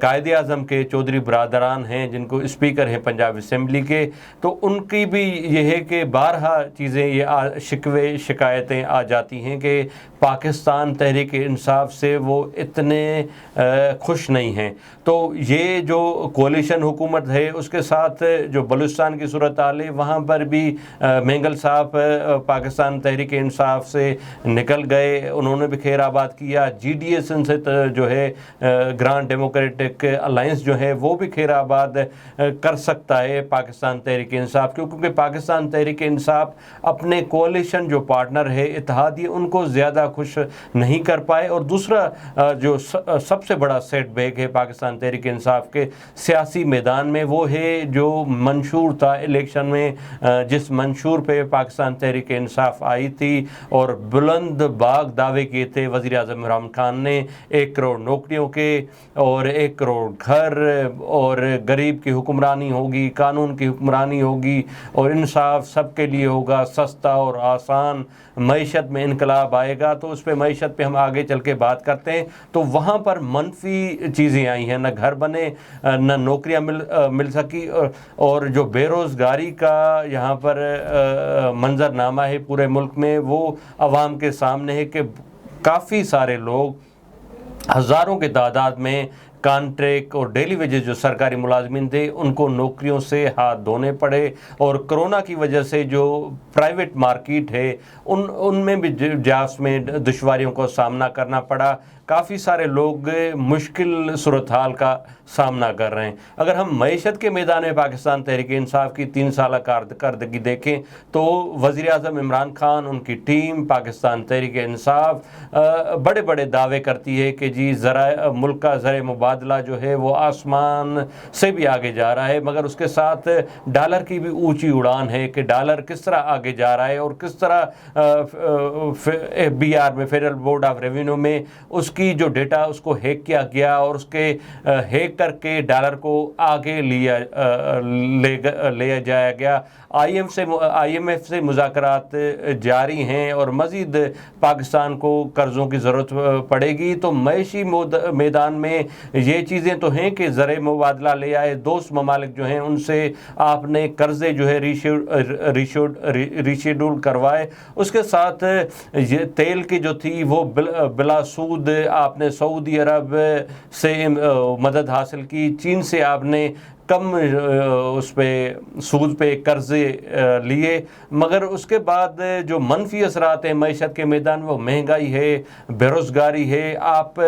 قائد اعظم کے چودھری برادران ہیں جن کو اسپیکر ہیں پنجاب اسمبلی کے، تو ان کی بھی یہ ہے کہ بارہا چیزیں یہ شکوے شکایتیں آ جاتی ہیں کہ پاکستان تحریک انصاف سے وہ اتنے خوش نہیں ہیں۔ تو یہ جو کولیشن حکومت ہے اس کے ساتھ جو بلوچستان کی صورتحال ہے وہاں پر بھی مینگل صاحب پاکستان تحریک انصاف سے نکل گئے، انہوں نے بھی خیر آباد کیا۔ جی ڈی ایس سے جو ہے گرانڈ ڈیموکریٹک الائنس جو ہے وہ بھی خیر آباد کر سکتا ہے پاکستان تحریک انصاف، کیونکہ پاکستان تحریک انصاف اپنے کولیشن جو پارٹنر ہے اتحادی ان کو زیادہ خوش نہیں کر پائے۔ اور دوسرا جو سب سے بڑا سیٹ بیک ہے پاکستان تحریک انصاف کے سیاسی میدان میں وہ ہے جو منشور تھا الیکشن میں، جس منشور پہ پاکستان تحریک انصاف آئی تھی اور بلند باغ دعوے کیے تھے وزیر اعظم عمران خان نے 1 کروڑ نوکریوں کے اور 1 کروڑ گھر اور غریب کی حکمرانی ہوگی، قانون کی حکمرانی ہوگی اور انصاف سب کے لیے ہوگا، سستا اور آسان، معیشت میں انقلاب آئے گا۔ تو اس پہ معیشت پہ ہم آگے چل کے بات کرتے ہیں۔ تو وہاں پر منفی چیزیں آئی ہیں، نہ گھر بنے، نہ نوکریاں مل سکی، اور جو بے روزگاری کا یہاں پر منظرنامہ ہے پورے ملک میں وہ عوام کے سامنے ہے کہ کافی سارے لوگ ہزاروں کی تعداد میں کانٹریکٹ اور ڈیلی ویجز جو سرکاری ملازمین تھے ان کو نوکریوں سے ہاتھ دھونے پڑے، اور کرونا کی وجہ سے جو پرائیویٹ مارکیٹ ہے ان میں بھی جابس میں دشواریوں کو سامنا کرنا پڑا۔ کافی سارے لوگ مشکل صورتحال کا سامنا کر رہے ہیں۔ اگر ہم معیشت کے میدان میں پاکستان تحریک انصاف کی 3 سالہ کارکردگی دیکھیں تو وزیر اعظم عمران خان، ان کی ٹیم، پاکستان تحریک انصاف بڑے بڑے دعوے کرتی ہے کہ جی ملک کا زر مبادلہ جو ہے وہ آسمان سے بھی آگے جا رہا ہے، مگر اس کے ساتھ ڈالر کی بھی اونچی اڑان ہے کہ ڈالر کس طرح آگے جا رہا ہے اور کس طرح FBR میں فیڈرل بورڈ آف ریونیو میں اس کی جو ڈیٹا اس کو ہیک کیا گیا اور اس کے ہیک کر کے ڈالر کو آگے لے جایا گیا۔ IMF سے مذاکرات جاری ہیں اور مزید پاکستان کو قرضوں کی ضرورت پڑے گی۔ تو معاشی میدان میں یہ چیزیں تو ہیں کہ زر مبادلہ لے آئے، دوست ممالک جو ہیں ان سے آپ نے قرضے جو ہے ریشیڈول کروائے، اس کے ساتھ یہ تیل کی جو تھی وہ بلا سود آپ نے سعودی عرب سے مدد حاصل کی، چین سے آپ نے کم اس پہ سود پہ قرضے لیے، مگر اس کے بعد جو منفی اثرات ہیں معیشت کے میدان میں وہ مہنگائی ہے، بے روزگاری ہے، آپ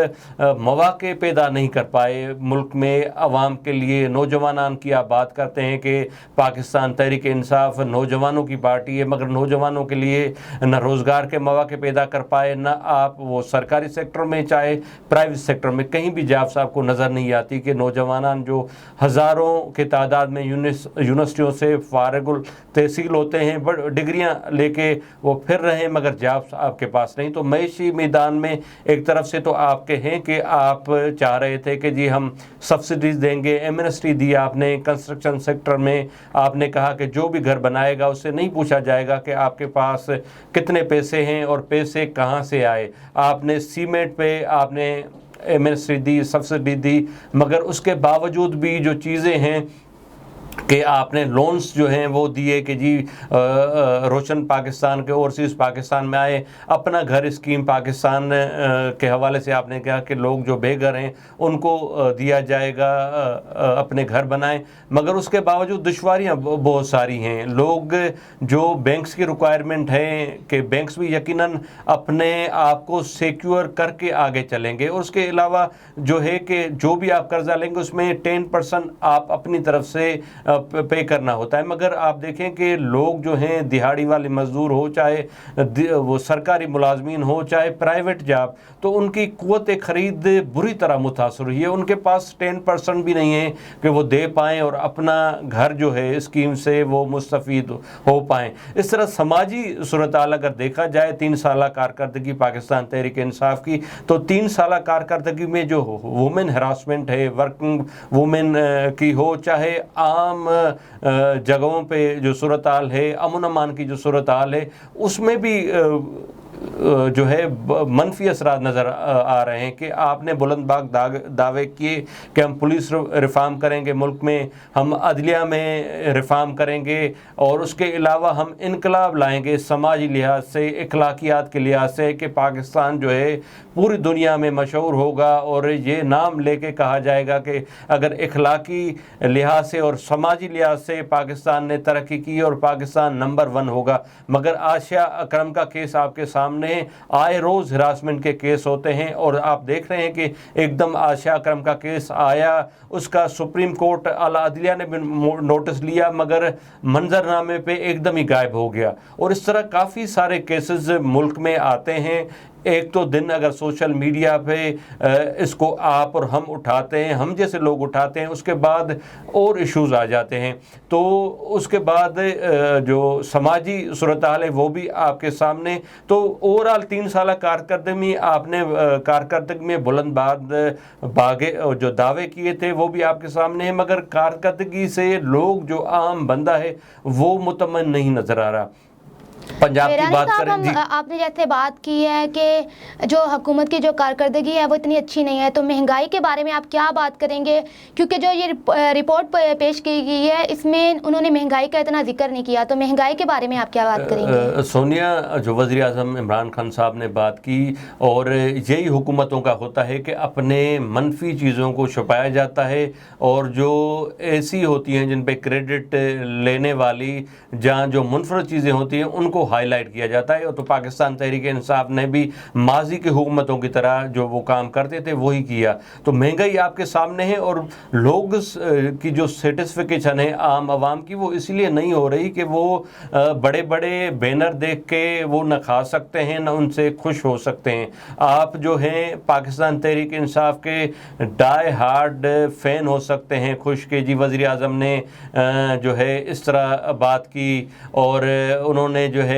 مواقع پیدا نہیں کر پائے ملک میں عوام کے لیے۔ نوجوانان کی آپ بات کرتے ہیں کہ پاکستان تحریک انصاف نوجوانوں کی پارٹی ہے، مگر نوجوانوں کے لیے نہ روزگار کے مواقع پیدا کر پائے، نہ آپ وہ سرکاری سیکٹر میں چاہے پرائیویٹ سیکٹر میں کہیں بھی جابس آپ کو نظر نہیں آتی کہ نوجوانان جو ہزاروں کی تعداد میں یونیورسٹیوں سے فارغ التحصیل ہوتے ہیں، ڈگریاں لے کے وہ پھر رہے ہیں، مگر جابس آپ کے پاس نہیں۔ تو معاشی میدان میں ایک طرف سے تو آپ کے ہیں کہ آپ چاہ رہے تھے کہ جی ہم سبسڈیز دیں گے، ایمنسٹی دی آپ نے کنسٹرکشن سیکٹر میں، آپ نے کہا کہ جو بھی گھر بنائے گا اس سے نہیں پوچھا جائے گا کہ آپ کے پاس کتنے پیسے ہیں اور پیسے کہاں سے آئے۔ آپ نے سیمنٹ پہ آپ نے ایمنسٹی دی، سبسڈی دی، مگر اس کے باوجود بھی جو چیزیں ہیں کہ آپ نے لونز جو ہیں وہ دیے کہ جی روشن پاکستان کے اوورسیز پاکستان میں آئے، اپنا گھر اسکیم پاکستان کے حوالے سے آپ نے کہا کہ لوگ جو بے گھر ہیں ان کو دیا جائے گا، اپنے گھر بنائیں، مگر اس کے باوجود دشواریاں بہت ساری ہیں۔ لوگ جو بینکس کی ریکوائرمنٹ ہے کہ بینکس بھی یقیناً اپنے آپ کو سیکیور کر کے آگے چلیں گے، اور اس کے علاوہ جو ہے کہ جو بھی آپ قرضہ لیں گے اس میں 10% آپ اپنی طرف سے پے کرنا ہوتا ہے، مگر آپ دیکھیں کہ لوگ جو ہیں دہاڑی والے مزدور ہو، چاہے وہ سرکاری ملازمین ہو چاہے پرائیویٹ جاب، تو ان کی قوت خرید بری طرح متاثر ہوئی ہے۔ ان کے پاس 10% بھی نہیں ہے کہ وہ دے پائیں اور اپنا گھر جو ہے اسکیم سے وہ مستفید ہو پائیں۔ اس طرح سماجی صورتحال اگر دیکھا جائے 3 سالہ کارکردگی پاکستان تحریک انصاف کی، تو 3 سالہ کارکردگی میں جو وومن ہراسمنٹ ہے، ورکنگ وومن کی ہو، چاہے عام جگہوں پہ جو صورتحال ہے، امن امان کی جو صورتحال ہے، اس میں بھی جو ہے منفی اثرات نظر آ رہے ہیں کہ آپ نے بلند باغ دعوے کیے کہ ہم پولیس ریفارم کریں گے ملک میں، ہم عدلیہ میں ریفارم کریں گے، اور اس کے علاوہ ہم انقلاب لائیں گے سماجی لحاظ سے، اخلاقیات کے لحاظ سے، کہ پاکستان جو ہے پوری دنیا میں مشہور ہوگا اور یہ نام لے کے کہا جائے گا کہ اگر اخلاقی لحاظ سے اور سماجی لحاظ سے پاکستان نے ترقی کی اور پاکستان نمبر 1 ہوگا۔ مگر عائشہ اکرم کا کیس آپ کے سامنے آئے روز ہراسمنٹ کے کیس ہوتے ہیں، اور آپ دیکھ رہے ہیں کہ ایک دم عائشہ اکرم کا کیس آیا، اس کا سپریم کورٹ اعلیٰ عدلیہ نے بھی نوٹس لیا، مگر منظرنامے پہ ایک دم ہی غائب ہو گیا۔ اور اس طرح کافی سارے کیسز ملک میں آتے ہیں۔ ایک تو دن اگر سوشل میڈیا پہ اس کو آپ اور ہم اٹھاتے ہیں، ہم جیسے لوگ اٹھاتے ہیں، اس کے بعد اور ایشوز آ جاتے ہیں، تو اس کے بعد جو سماجی صورتحال ہے وہ بھی آپ کے سامنے۔ تو اوورآل 3 سالہ کارکردگی میں بلند باغے جو دعوے کیے تھے وہ بھی آپ کے سامنے ہیں، مگر کارکردگی سے لوگ جو عام بندہ ہے وہ مطمئن نہیں نظر آ رہا۔ پنجاب کی بات کریں جی، آپ نے جیسے بات کی ہے کہ جو حکومت کی جو کارکردگی ہے وہ اتنی اچھی نہیں ہے، تو مہنگائی کے بارے میں آپ کیا بات کریں گے؟ کیونکہ جو یہ رپورٹ پیش کی گئی ہے اس میں انہوں نے مہنگائی کا اتنا ذکر نہیں کیا، تو مہنگائی کے بارے میں آپ کیا بات کریں گے؟ سونیا، جو وزیر اعظم عمران خان صاحب نے بات کی، اور یہی حکومتوں کا ہوتا ہے کہ اپنے منفی چیزوں کو چھپایا جاتا ہے، اور جو ایسی ہوتی ہیں جن پہ کریڈٹ لینے والی جہاں جو منفرد چیزیں ہوتی ہیں ان کو ہائی لائٹ کیا جاتا ہے۔ اور تو پاکستان تحریک انصاف نے بھی ماضی کی حکومتوں کی طرح جو وہ کام کرتے تھے وہی کیا۔ تو مہنگائی آپ کے سامنے ہے، اور لوگ کی جو سیٹسفیکیشن ہے عام عوام کی وہ اس لیے نہیں ہو رہی کہ وہ بڑے بڑے بینر دیکھ کے وہ نہ کھا سکتے ہیں نہ ان سے خوش ہو سکتے ہیں۔ آپ جو ہیں پاکستان تحریک انصاف کے ڈائی ہارڈ فین ہو سکتے ہیں خوش کہ جی وزیر اعظم نے جو ہے اس طرح بات کی، اور انہوں نے جو ہے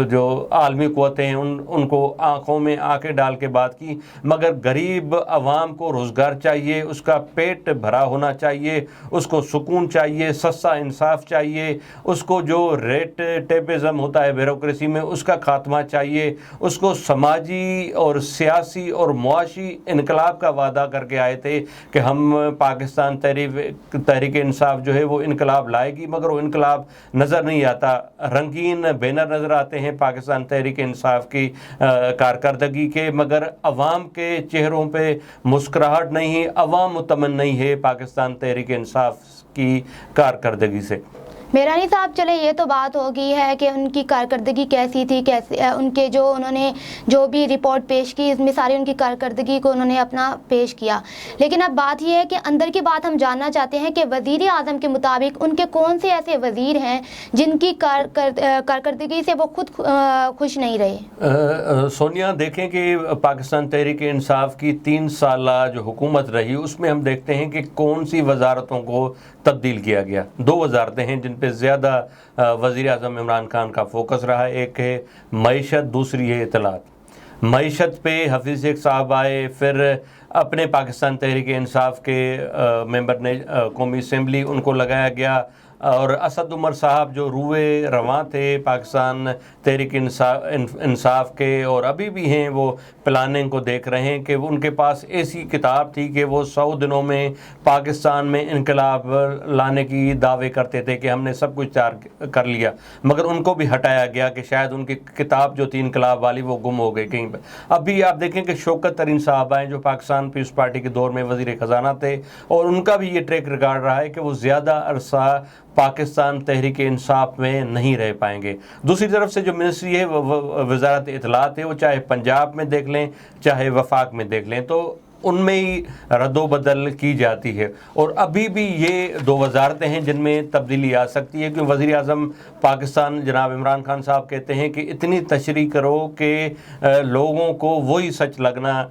جو عالمی قوتیں ہیں ان کو آنکھوں میں آنکھیں ڈال کے بات کی، مگر غریب عوام کو روزگار چاہیے، اس کا پیٹ بھرا ہونا چاہیے، اس کو سکون چاہیے، سستا انصاف چاہیے، اس کو جو ریٹ ٹیپزم ہوتا ہے بیوروکریسی میں اس کا خاتمہ چاہیے، اس کو سماجی اور سیاسی اور معاشی انقلاب کا وعدہ کر کے آئے تھے کہ ہم پاکستان تحریک انصاف جو ہے وہ انقلاب لائے گی، مگر وہ انقلاب نظر نہیں آتا۔ رنگین بینر نظر آتے ہیں پاکستان تحریک انصاف کی کارکردگی کے، مگر عوام کے چہروں پہ مسکراہٹ نہیں ہے، عوام مطمئن نہیں ہے پاکستان تحریک انصاف کی کارکردگی سے۔ میرانی صاحب، چلے یہ تو بات ہو گئی ہے کہ ان کی کارکردگی کیسی تھی، کیسے ان کے جو انہوں نے جو بھی رپورٹ پیش کی اس میں ساری ان کی کارکردگی کو انہوں نے اپنا پیش کیا، لیکن اب بات یہ ہے کہ اندر کی بات ہم جاننا چاہتے ہیں کہ وزیر اعظم کے مطابق ان کے کون سے ایسے وزیر ہیں جن کی کارکردگی سے وہ خود خوش نہیں رہے؟ سونیا، دیکھیں کہ پاکستان تحریک انصاف کی 3 سالہ جو حکومت رہی اس میں ہم دیکھتے ہیں کہ کون سی وزارتوں کو تبدیل کیا گیا۔ 2 وزارتیں ہیں جن پہ زیادہ وزیر اعظم عمران خان کا فوکس رہا، ایک ہے معیشت، دوسری ہے اطلاعات۔ معیشت پہ حفیظ شیخ صاحب آئے، پھر اپنے پاکستان تحریک انصاف کے ممبر نے قومی اسمبلی ان کو لگایا گیا، اور اسد عمر صاحب جو روئے رواں تھے پاکستان تحریک انصاف کے اور ابھی بھی ہیں، وہ پلاننگ کو دیکھ رہے ہیں کہ ان کے پاس ایسی کتاب تھی کہ وہ 100 دنوں میں پاکستان میں انقلاب لانے کی دعوے کرتے تھے کہ ہم نے سب کچھ تیار کر لیا، مگر ان کو بھی ہٹایا گیا کہ شاید ان کی کتاب جو تھی انقلاب والی وہ گم ہو گئی کہیں پہ۔ ابھی آپ دیکھیں کہ شوکت ترین صاحب آئے جو پاکستان پیپلز پارٹی کے دور میں وزیر خزانہ تھے، اور ان کا بھی یہ ٹریک ریکارڈ رہا ہے کہ وہ زیادہ عرصہ پاکستان تحریک انصاف میں نہیں رہ پائیں گے۔ دوسری طرف سے جو منسٹری ہے وزارت اطلاعات ہے، وہ چاہے پنجاب میں دیکھ لیں چاہے وفاق میں دیکھ لیں تو ان میں ہی رد و بدل کی جاتی ہے، اور ابھی بھی یہ 2 وزارتیں ہیں جن میں تبدیلی آ سکتی ہے، کیونکہ وزیر اعظم پاکستان جناب عمران خان صاحب کہتے ہیں کہ اتنی تشریح کرو کہ لوگوں کو وہی سچ لگنا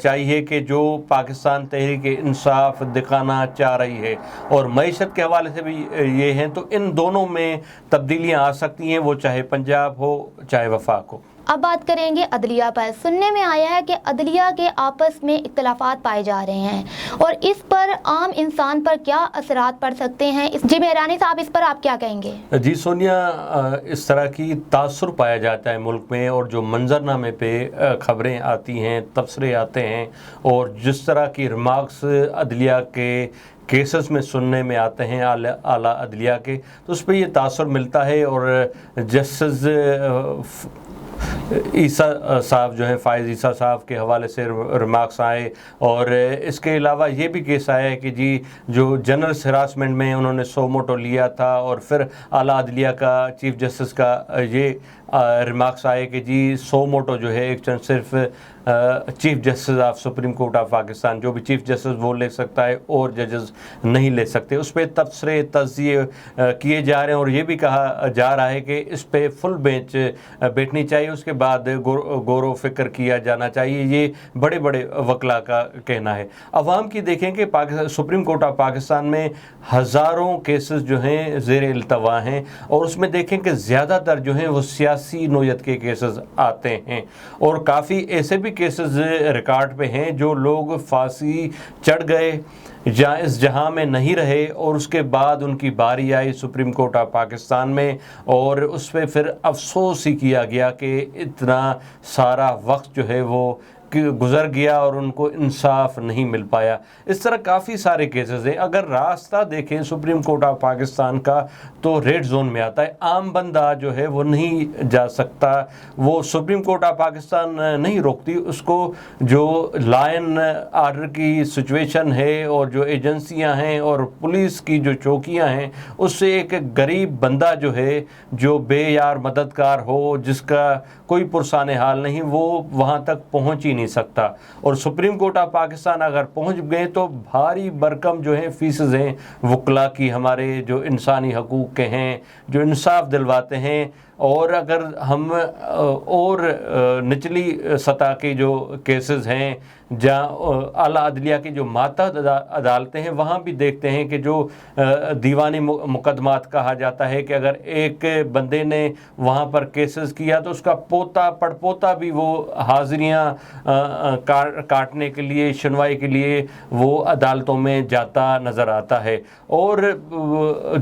چاہیے کہ جو پاکستان تحریک انصاف دکھانا چاہ رہی ہے، اور معیشت کے حوالے سے بھی یہ ہیں، تو ان دونوں میں تبدیلیاں آ سکتی ہیں، وہ چاہے پنجاب ہو چاہے وفاق ہو۔ اب بات کریں گے عدلیہ پر۔ سننے میں آیا ہے کہ عدلیہ کے آپس میں اختلافات پائے جا رہے ہیں اور اس پر عام انسان پر کیا اثرات پڑ سکتے ہیں۔ جی مہرانی صاحب، اس پر آپ کیا کہیں گے؟ جی سونیا، اس طرح کی تاثر پایا جاتا ہے ملک میں، اور جو منظرنامے پہ خبریں آتی ہیں، تبصرے آتے ہیں، اور جس طرح کی ریمارکس عدلیہ کے کیسز میں سننے میں آتے ہیں اعلیٰ عدلیہ کے، تو اس پہ یہ تاثر ملتا ہے۔ اور جسٹس عیسیٰ صاحب جو ہیں، فائز عیسیٰ صاحب کے حوالے سے ریمارکس آئے، اور اس کے علاوہ یہ بھی کیس آیا ہے کہ جی جو جنرل ہراسمنٹ میں انہوں نے سو موٹو لیا تھا، اور پھر اعلیٰ عدلیہ کا چیف جسٹس کا یہ ریمارکس آئے کہ جی سو موٹو جو ہے ایک چند صرف chief justice of supreme court of Pakistan, جو بھی چیف جسٹس وہ لے سکتا ہے اور ججز نہیں لے سکتے۔ اس پہ تبصرے تجزیے کیے جا رہے ہیں، اور یہ بھی کہا جا رہا ہے کہ اس پہ فل بینچ بیٹھنی چاہیے، اس کے بعد غور و فکر کیا جانا چاہیے، یہ بڑے بڑے وکلاء کا کہنا ہے۔ عوام کی دیکھیں کہ سپریم کورٹ آف پاکستان میں ہزاروں کیسز جو ہیں زیر التوا ہیں، اور اس میں دیکھیں کہ زیادہ تر جو ہیں وہ سیاسی نوعیت کے کیسز آتے ہیں، اور کافی ایسے بھی کیسز ریکارڈ پہ ہیں جو لوگ پھانسی چڑھ گئے یا اس جہاں میں نہیں رہے، اور اس کے بعد ان کی باری آئی سپریم کورٹ آف پاکستان میں، اور اس پہ پھر افسوس ہی کیا گیا کہ اتنا سارا وقت جو ہے وہ گزر گیا اور ان کو انصاف نہیں مل پایا۔ اس طرح کافی سارے کیسز ہیں۔ اگر راستہ دیکھیں سپریم کورٹ آف پاکستان کا تو ریڈ زون میں آتا ہے، عام بندہ جو ہے وہ نہیں جا سکتا، وہ سپریم کورٹ آف پاکستان نہیں روکتی اس کو۔ جو لا اینڈ آرڈر کی سچویشن ہے، اور جو ایجنسیاں ہیں اور پولیس کی جو چوکیاں ہیں، اس سے ایک غریب بندہ جو ہے، جو بے یار مددگار ہو، جس کا کوئی پرسان حال نہیں، وہ وہاں تک پہنچ ہی نہیں سکتا۔ اور سپریم کورٹ آف پاکستان اگر پہنچ گئے تو بھاری برکم جو ہیں فیسز ہیں وکلاء کی، ہمارے جو انسانی حقوق کے ہیں، جو انصاف دلواتے ہیں۔ اور اگر ہم اور نچلی سطح کے جو کیسز ہیں، جہاں اعلیٰ عدلیہ کی جو ماتحت عدالتیں ہیں، وہاں بھی دیکھتے ہیں کہ جو دیوانی مقدمات کہا جاتا ہے کہ اگر ایک بندے نے وہاں پر کیسز کیا تو اس کا پوتا پڑ پوتا بھی وہ حاضریاں کاٹنے کے لیے، سنوائی کے لیے وہ عدالتوں میں جاتا نظر آتا ہے۔ اور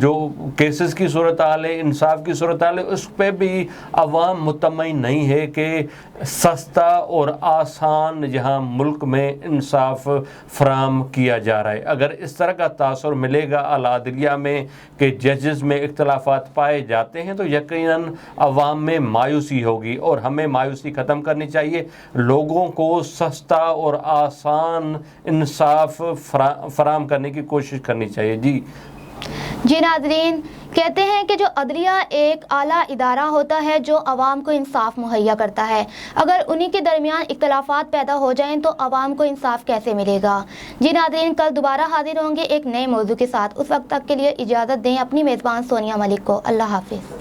جو کیسز کی صورتحال ہے، انصاف کی صورتحال ہے، اس پہ بھی عوام مطمئن نہیں ہے کہ سستا اور آسان یہاں ملک میں انصاف فراہم کیا جا رہا ہے۔ اگر اس طرح کا تاثر ملے گا اعلیٰ عدلیہ میں کہ ججز میں اختلافات پائے جاتے ہیں، تو یقیناً عوام میں مایوسی ہوگی، اور ہمیں مایوسی ختم کرنی چاہیے۔ لوگوں کو سستا اور آسان انصاف فراہم کرنے کی کوشش کرنی چاہیے۔ جی ناظرین، کہتے ہیں کہ جو عدلیہ ایک اعلیٰ ادارہ ہوتا ہے جو عوام کو انصاف مہیا کرتا ہے، اگر انہی کے درمیان اختلافات پیدا ہو جائیں تو عوام کو انصاف کیسے ملے گا؟ جی ناظرین، کل دوبارہ حاضر ہوں گے ایک نئے موضوع کے ساتھ۔ اس وقت تک کے لیے اجازت دیں اپنی میزبان سونیا ملک کو۔ اللہ حافظ۔